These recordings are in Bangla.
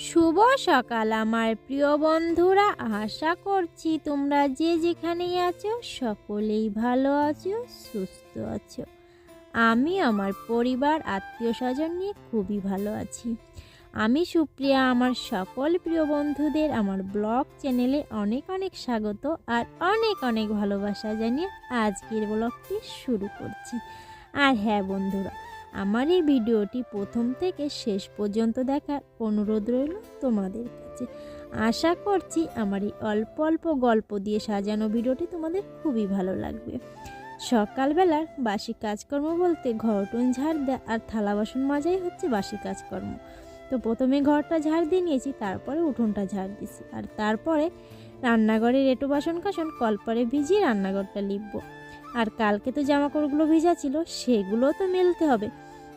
শুভ সকাল আমার প্রিয় বন্ধুরা, আশা করছি তোমরা যে যেখানেই আছো সকলেই ভালো আছো, সুস্থ আছো। আমি আমার পরিবার আত্মীয় স্বজন নিয়ে খুবই ভালো আছি। আমি সুপ্রিয়া, আমার সকল প্রিয় বন্ধুদের আমার ব্লগ চ্যানেলে অনেক অনেক স্বাগত আর অনেক অনেক ভালোবাসা জানিয়ে আজকের ব্লগটি শুরু করছি। আর হ্যাঁ বন্ধুরা, আমার এই ভিডিওটি প্রথম থেকে শেষ পর্যন্ত দেখার অনুরোধ রইল তোমাদের কাছে। আশা করছি আমার এই অল্প অল্প গল্প দিয়ে সাজানো ভিডিওটি তোমাদের খুবই ভালো লাগবে। সকালবেলার বাসি কাজকর্ম বলতে ঘরটুন ঝাড় দেওয়া আর থালা বাসন মাজাই হচ্ছে বাসি কাজকর্ম। তো প্রথমে ঘরটা ঝাড় দিয়ে নিয়েছি, তারপরে উঠোনটা ঝাড় দিয়েছি, আর তারপরে রান্নাঘরের এঁটো বাসন কাসন কলপারে ভিজিয়ে রান্নাঘরটা লিপবো। আর কালকে তো জামাকাপড়গুলো ভিজা ছিল, সেগুলো তো মেলতে হবে।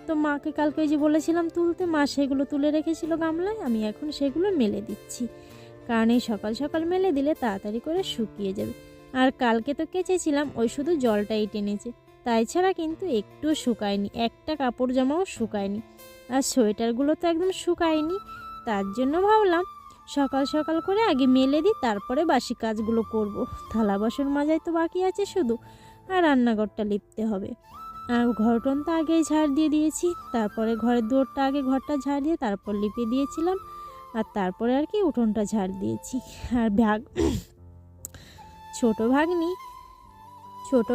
তো মাকে কালকে ওই যে বলেছিলাম তুলতে, মা সেগুলো তুলে রেখেছিল গামলায়, আমি এখন সেগুলো মেলে দিচ্ছি। কারণ এই সকাল সকাল মেলে দিলে তাড়াতাড়ি করে শুকিয়ে যাবে। আর কালকে তো কেচেছিলাম, ওই শুধু জলটাই টেনেছে, তাই ছাড়া কিন্তু একটুও শুকায়নি, একটা কাপড় জামাও শুকায়নি। আর সোয়েটারগুলো তো একদম শুকায়নি। তার জন্য ভাবলাম সকাল সকাল করে আগে মেলে দিই, তারপরে বাসি কাজগুলো করব। থালা বাসন মাজাই তো বাকি আছে শুধু, আর রান্নাঘরটা লিপতে হবে। আর ঘরটন তো আগেই ঝাড় দিয়ে দিয়েছি, তারপরে ঘরের দুয়ারটা আগে ঘরটা ঝাড় দিয়ে তারপর লিপে দিয়েছিলাম, আর তারপরে আর কি উঠোনটা ঝাড় দিয়েছি। আর ছোট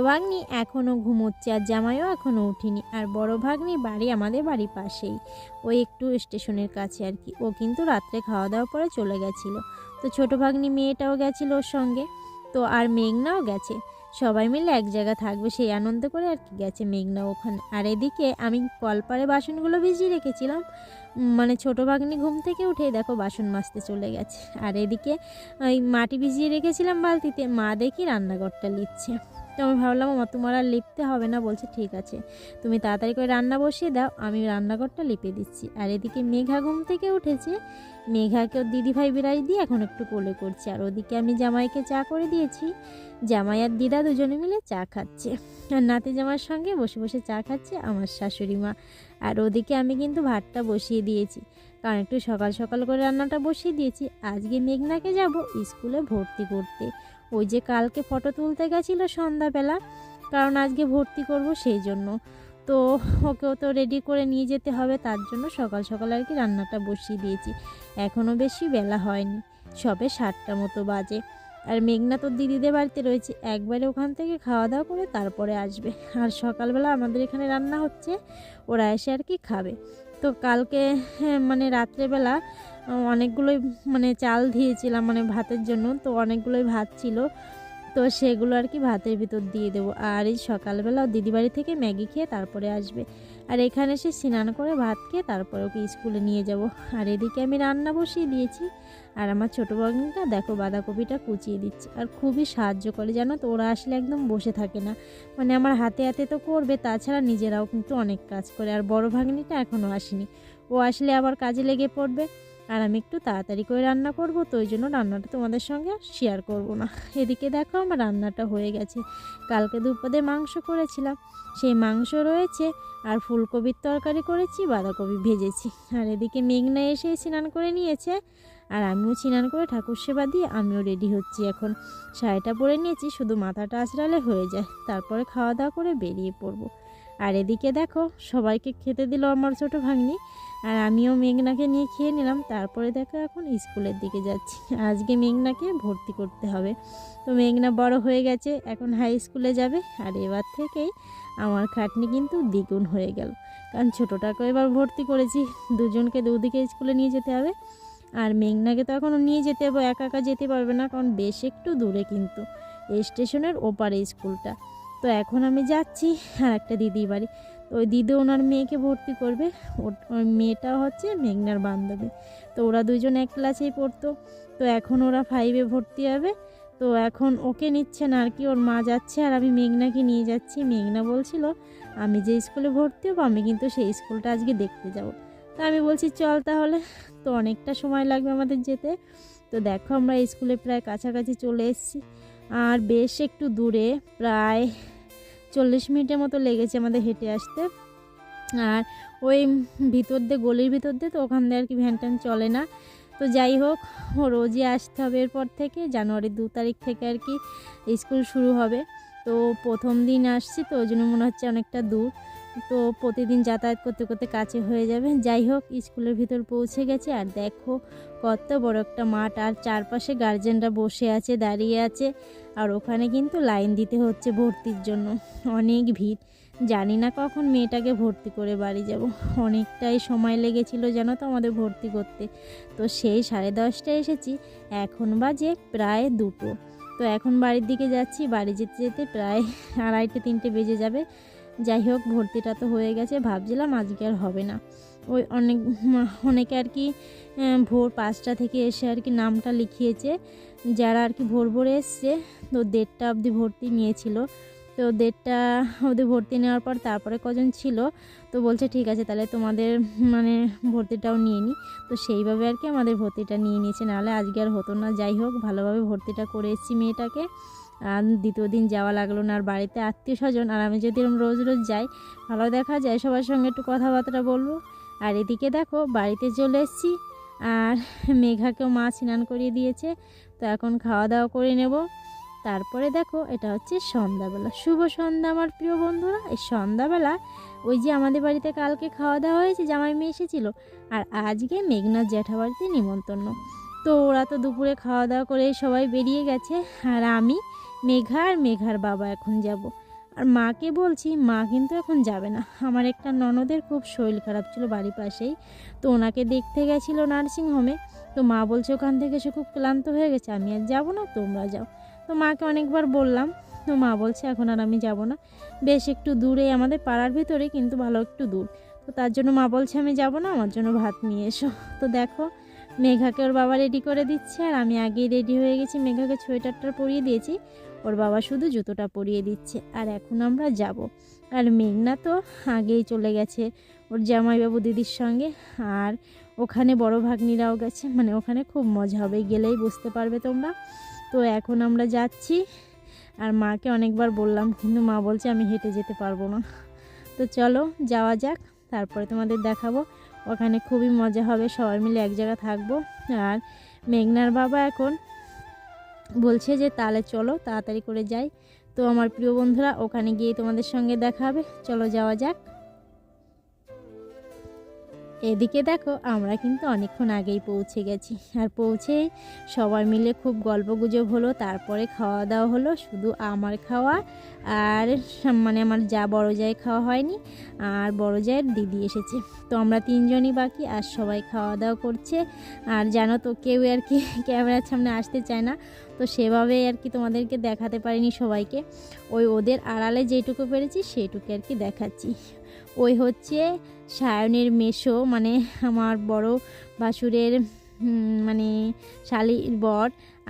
ভাগ্নি এখনও ঘুমোচ্ছে, আর জামাইও এখনও উঠিনি। আর বড় ভাগ্নি আমাদের বাড়ির পাশেই, ওই একটু স্টেশনের কাছে আর কি। ও কিন্তু রাত্রে খাওয়া দাওয়ার পরে চলে গেছিলো। তো ছোট ভাগ্নি মেয়েটাও গেছিলো ওর সঙ্গে। তো আর মেঘনাও গেছে, সবাই মিলে এক জায়গা থাকবে সেই আনন্দ করে আর কি গেছে মেঘনা ওখানে। আর এদিকে আমি কলপারে বাসনগুলো ভিজিয়ে রেখেছিলাম, মানে ছোটো ভাগ্নি ঘুম থেকে উঠে দেখো বাসন মাজতে চলে গেছে। আর এদিকে ওই মাটি ভিজিয়ে রেখেছিলাম বালতিতে, মা দেখি রান্নাঘরটা লিপছে। তো আমি ভাবলাম মা তোমার আর লিপতে হবে না, বলছে ঠিক আছে তুমি তাড়াতাড়ি করে রান্না বসিয়ে দাও, আমি রান্নাঘরটা লিপে দিচ্ছি। আর এদিকে মেঘা ঘুম থেকে উঠেছে, মেঘাকে ওর দিদিভাই বিরাজ দিয়ে এখন একটু কোলে করছে। আর ওদিকে আমি জামাইকে চা করে দিয়েছি, জামাই আর দিদা দুজনে মিলে চা খাচ্ছে। আর নাতি জামার সঙ্গে বসে বসে চা খাচ্ছে আমার শাশুড়ি মা। আর ওদিকে আমি কিন্তু ভাতটা বসিয়ে দিয়েছি, কারণ একটু সকাল সকাল করে রান্নাটা বসিয়ে দিয়েছি। আজকে মেঘনাকে যাব স্কুলে ভর্তি করতে, ওই যে কালকে ফটো তুলতে গেছিলো সন্ধ্যাবেলা, কারণ আজকে ভর্তি করব সেই জন্য। তো ওকেও তো রেডি করে নিয়ে যেতে হবে, তার জন্য সকাল সকাল আর কি রান্নাটা বসিয়ে দিয়েছি। এখনও বেশি বেলা হয়নি, সবে 7টা মতো বাজে। আর মেঘনা তোর দিদিদের বাড়িতে রয়েছে, একবারে ওখান থেকে খাওয়া দাওয়া করে তারপরে আসবে। আর সকালবেলা আমাদের এখানে রান্না হচ্ছে, ওরা এসে আর কি খাবে। তো কালকে মানে রাত্রেবেলা অনেকগুলোই মানে চাল দিয়েছিলাম মানে ভাতের জন্য, তো অনেকগুলোই ভাত ছিল, তো সেগুলো আর কি ভাতের ভিতর দিয়ে দেবো। আর এই সকালবেলা দিদি বাড়ি থেকে ম্যাগি খেয়ে তারপরে আসবে। আর এখানে এসে স্নান করে ভাত খেয়ে তারপরে ওকে স্কুলে নিয়ে যাব। আর এদিকে আমি রান্না বসিয়ে দিয়েছি। আর আমার ছোটো ভাগ্নিটা দেখো বাঁধাকপিটা কুচিয়ে দিচ্ছে, আর খুবই সাহায্য করে জানো তো। ওরা আসলে একদম বসে থাকে না, মানে আমার হাতে হাতে তো করবে, তাছাড়া নিজেরাও কিন্তু অনেক কাজ করে। আর বড় ভাগ্নিটা এখনও আসেনি, ও আসলে আবার কাজে লেগে পড়বে। আর আমি একটু তাড়াতাড়ি করে রান্না করব, তো ওই জন্য রান্নাটা তোমাদের সঙ্গে শেয়ার করব না। এদিকে দেখো আমার রান্নাটা হয়ে গেছে। কালকে দুপুরে মাংস করেছিলাম, সেই মাংস রয়েছে। আর ফুলকপির তরকারি করেছি, বাঁধাকপি ভেজেছি। আর এদিকে মেঘনা এসে স্নান করে নিয়েছে, আর আমিও স্নান করে ঠাকুর সেবা দিয়ে আমিও রেডি হচ্ছি। এখন শাড়িটা পরে নিয়েছি, শুধু মাথাটা আঁচড়ালে হয়ে যায়, তারপরে খাওয়া দাওয়া করে বেরিয়ে পড়বো। আর এদিকে দেখো সবাইকে খেতে দিল আমার ছোটো ভাগ্নি, আর আমিও মেঘনাকে নিয়ে খেয়ে নিলাম। তারপরে দেখো এখন স্কুলের দিকে যাচ্ছি, আজকে মেঘনাকে ভর্তি করতে হবে। তো মেঘনা বড় হয়ে গেছে, এখন হাই স্কুলে যাবে। আর এবার থেকেই আমার খাটনি কিন্তু দ্বিগুণ হয়ে গেল, কারণ ছোটোটাকে এবার ভর্তি করেছি, দুজনকে দুদিকে স্কুলে নিয়ে যেতে হবে। আর মেঘনাকে তো এখনও নিয়ে যেতে হবে, একা একা যেতে পারবে না, কারণ বেশ একটু দূরে কিন্তু স্টেশনের ওপারে স্কুলটা। তো এখন আমি যাচ্ছি আর একটা দিদির বাড়ি, তো ওই দিদি ওনার মেয়েকে ভর্তি করবে। ওই মেয়েটা হচ্ছে মেঘনার বান্ধবী, তো ওরা দুজন এক ক্লাসেই পড়তো। তো এখন ওরা 5-এ ভর্তি হবে, তো এখন ওকে নিচ্ছে না আর কি, ওর মা যাচ্ছে আর আমি মেঘনাকে নিয়ে যাচ্ছি। মেঘনা বলছিল আমি যে স্কুলে ভর্তি হবো আমি কিন্তু সেই স্কুলটা আজকে দেখতে যাব। তো আমি বলছি চল তাহলে, তো অনেকটা সময় লাগবে আমাদের যেতে। তো দেখো আমরা স্কুলে প্রায় কাছাকাছি চলে এসেছি, আর বেশ একটু দূরে, প্রায় 40 মিনিটের মতো লেগেছে আমাদের হেঁটে আসতে। আর ওই ভিতর দিয়ে গলির ভিতর দিয়ে, তো ওখান দিয়ে আর কি ভ্যান ট্যান চলে না, তো যাই হোক, ও রোজই আসতে হবে এরপর থেকে, জানুয়ারির 2 তারিখ থেকে আর কি স্কুল শুরু হবে। তো প্রথম দিন আসছি, তো ওই জন্য মনে হচ্ছে অনেকটা দূর, তো প্রতিদিন যাতায়াত করতে করতে কাছে হয়ে যাবে। যাই হোক, স্কুলের ভিতর পৌঁছে গেছে। আর দেখো কত বড় একটা মাঠ, আর চারপাশে গার্জেনরা বসে আছে, দাঁড়িয়ে আছে। আর ওখানে কিন্তু লাইন দিতে হচ্ছে ভর্তির জন্য, অনেক ভিড়। জানি না কখন মেয়েটাকে ভর্তি করে বাড়ি যাব, অনেকটাই সময় লেগেছিল জানো তো আমাদের ভর্তি করতে। তো সেই 10:30টায় এসেছি, এখন বাজে প্রায় 2টো। তো এখন বাড়ির দিকে যাচ্ছি, বাড়ি যেতে যেতে প্রায় 2:30-3টে বেজে যাবে। যাই হোক, ভর্তিটা তো হয়ে গেছে, ভাবছিলাম আজকে আর হবে না। ওই অনেকে আর কি ভোর 5টা থেকে এসে আর কি নামটা লিখিয়েছে, যারা আর কি ভোর ভোরে এসছে। তো 1:30টা অবধি ভর্তি নিয়েছিল। তো 1:30টা অবধি ভর্তি নেওয়ার পর তারপরে কজন ছিল, তো বলছে ঠিক আছে তাহলে তোমাদের মানে ভর্তিটাও নিয়ে নিই। তো সেইভাবে আর কি আমাদের ভর্তিটা নিয়ে নিয়েছে, নাহলে আজকে আর হতো না। যাই হোক, ভালোভাবে ভর্তিটা করে এসেছি মেয়েটাকে। আর দ্বিতীয় দিন যাওয়া লাগলো না। আর বাড়িতে আত্মীয় স্বজন, আর আমি যদি রোজ রোজ যাই, ভালো দেখা যায়, সবার সঙ্গে একটু কথাবার্তা বলবো। আর এদিকে দেখো বাড়িতে চলে এসেছি, আর মেঘাকেও মা স্নান করিয়ে দিয়েছে। তো এখন খাওয়া দাওয়া করে নেব। তারপরে দেখো, এটা হচ্ছে সন্ধ্যাবেলা। শুভ সন্ধ্যা আমার প্রিয় বন্ধুরা। এই সন্ধ্যাবেলা ওই যে আমাদের বাড়িতে কালকে খাওয়া দাওয়া হয়েছে, জামাই মেয়ে এসেছিল, আর আজকে মেঘনার জ্যাঠাবাড়িতে নিমন্ত্রণ। তো ওরা তো দুপুরে খাওয়া দাওয়া করে সবাই বেরিয়ে গেছে, আর আমি, মেঘা আর মেঘার বাবা এখন যাব। আর মাকে বলছি, মা কিন্তু এখন যাবে না। আমার একটা ননদের খুব শরীর খারাপ ছিল বাড়ির পাশেই, তো ওনাকে দেখতে গেছিলো নার্সিংহোমে। তো মা বলছে ওখান থেকে সে খুব ক্লান্ত হয়ে গেছে, আমি আর যাবো না, তোমরা যাও। তো মাকে অনেকবার বললাম, তো মা বলছে এখন আর আমি যাব না। বেশ একটু দূরে, আমাদের পাড়ার ভিতরে, কিন্তু ভালো একটু দূর। তো তার জন্য মা বলছে আমি যাব না, আমার জন্য ভাত নিয়ে এসো। তো দেখো, মেঘাকে ওর বাবা রেডি করে দিচ্ছে, আর আমি আগেই রেডি হয়ে গেছি। মেঘাকে সোয়েটারটা পরিয়ে দিয়েছি, ওর বাবা শুধু জুতোটা পরিয়ে দিচ্ছে। আর এখন আমরা যাব। আর মেঘনা তো আগেই চলে গেছে ওর জামাইবাবু দিদির সঙ্গে, আর ওখানে বড় ভাগ্নিরাও গেছে। মানে ওখানে খুব মজা হবে, গেলেই বুঝতে পারবে তোমরা। তো এখন আমরা যাচ্ছি। আর মাকে অনেকবার বললাম, কিন্তু মা বলছে আমি হেঁটে যেতে পারবো না। তো চলো যাওয়া যাক, তারপরে তোমাদের দেখাবো। ওখানে খুবই মজা হবে, সবাই মিলে এক জায়গা থাকবো। আর মেঘনার বাবা এখন বলছে যে তাহলে চলো তাড়াতাড়ি করে যাই। তো আমার প্রিয় বন্ধুরা, ওখানে গিয়ে তোমাদের সঙ্গে দেখা হবে, চলো যাওয়া যাক। এদিকে দেখো, আমরা কিন্তু অনেকক্ষণ আগেই পৌঁছে গেছি। আর পৌঁছেই সবাই মিলে খুব গল্পগুজব হলো, তারপরে খাওয়া দাওয়া হলো। শুধু আমার খাওয়া, আর মানে আমার বড় জায়ের খাওয়া হয়নি, আর বড় জায়ের দিদি এসেছে। তো আমরা 3জনই বাকি, আর সবাই খাওয়া দাওয়া করছে। আর জানো তো, কেউ আর কি ক্যামেরার সামনে আসতে চায় না, তো সেভাবে আর কি তোমাদেরকে দেখাতে পারিনি সবাইকে। ওদের আড়ালে যেটুকু পেরেছি সেইটুকু আর কি দেখাচ্ছি। ওই হচ্ছে সায়নের মেসো, মানে আমার বড় ভাসুরের মানে শালির বর।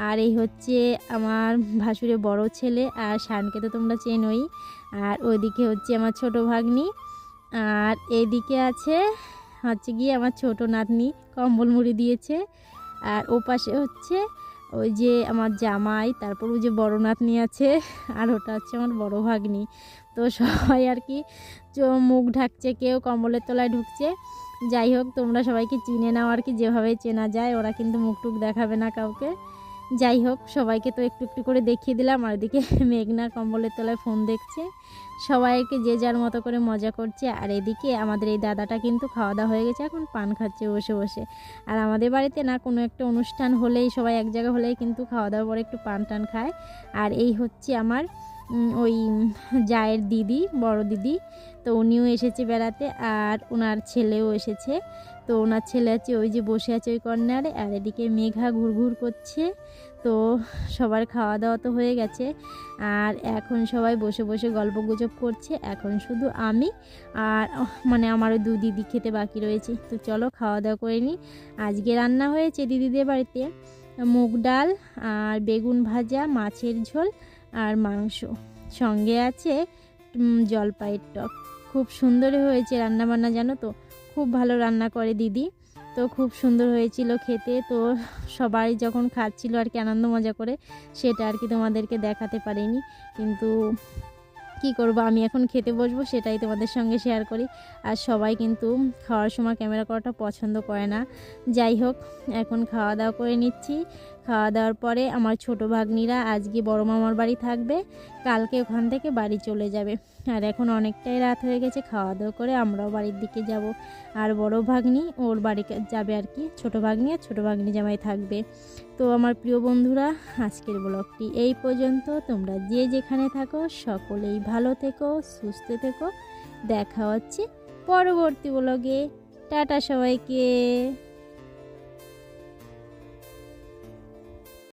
আর এই হচ্ছে আমার ভাসুরের বড় ছেলে, আর সায়নকে তো তোমরা চেনোই। আর ওইদিকে হচ্ছে আমার ছোট ভাগ্নি, আর এইদিকে হচ্ছে গিয়ে আমার ছোট নাতনি, কম্বল মুড়ি দিয়েছে। আর ও পাশে হচ্ছে ওই যে আমার জামাই, তারপর ওই যে বড় নাতনি আছে, আর ওটা হচ্ছে আমার বড় ভাগ্নি। তো সবাই আর কি মুখ ঢাকছে, কেউ কম্বলের তলায় ঢুকছে। যাই হোক, তোমরা সবাইকে চিনে নাও আর কি, যেভাবে চেনা যায়। ওরা কিন্তু মুখ টুক দেখাবে না কাউকে। যাই হোক, সবাইকে তো একটু একটু করে দেখিয়ে দিলাম। আর এদিকে মেঘনা কম্বলের তলায় ফোন দেখছে, সবাইকে যে যার মতো করে মজা করছে। আর এদিকে আমাদের এই দাদাটা কিন্তু খাওয়া দাওয়া হয়ে গেছে, এখন পান খাচ্ছে বসে বসে। আর আমাদের বাড়িতে না কোনো একটা অনুষ্ঠান হলেই, সবাই এক জায়গা হলেই কিন্তু খাওয়া দাওয়ার পরে একটু পান টান খায়। আর এই হচ্ছে আমার ওই জায়ের দিদি, বড় দিদি। তো উনিও এসেছে বেড়াতে, আর ওনার ছেলেও এসেছে। তো ওনার ছেলে আছে ওই যে বসে আছে ওই কর্নারে, আর এদিকে মেঘা ঘুরঘুর করছে। তো সবার খাওয়া দাওয়া তো হয়ে গেছে, আর এখন সবাই বসে বসে গল্প গুজব করছে। এখন শুধু আমি আর মানে আমার ওই 2 দিদি খেতে বাকি রয়েছে। তো চলো খাওয়া দাওয়া করে নিই। আজকে রান্না হয়েছে দিদিদের বাড়িতে মুগ ডাল, আর বেগুন ভাজা, মাছের ঝোল, আর মাংস, সঙ্গে আছে জলপাইয়ের টক। খুব সুন্দর হয়েছে রান্নাবান্না, জানো তো, খুব ভালো রান্না করে দিদি। তো খুব সুন্দর হয়েছিল খেতে। তো সবাই যখন খাচ্ছিল আর কি আনন্দ মজা করে, সেটা আর কি তোমাদেরকে দেখাতে পারিনি। কিন্তু কি করব, আমি এখন খেতে বসবো সেটাই তোমাদের সঙ্গে শেয়ার করি। আর সবাই কিন্তু খাওয়ার সময় ক্যামেরা করাটা পছন্দ করে না। যাই হোক, এখন খাওয়া দাওয়া করে নিচ্ছি। খাওয়া দাওয়ার পরে আমার ছোট ভাগ্নিরা আজকে বড় মামার বাড়ি থাকবে, কালকে ওখান থেকে বাড়ি চলে যাবে। আর এখন অনেকটাই রাত হয়ে গেছে, খাওয়া দাওয়া করে আমরাও বাড়ির দিকে যাব। আর বড় ভাগ্নি ওর বাড়ি যাবে আর কি, ছোট ভাগ্নি আর ছোট ভাগ্নি জামাই থাকবে। তো আমার প্রিয় বন্ধুরা, আজকের ব্লগটি এই পর্যন্ত। তোমরা যে যেখানে থাকো সকলেই ভালো থেকো, সুস্থ থেকো। দেখা হচ্ছে পরবর্তী ব্লগে। টাটা সবাইকে।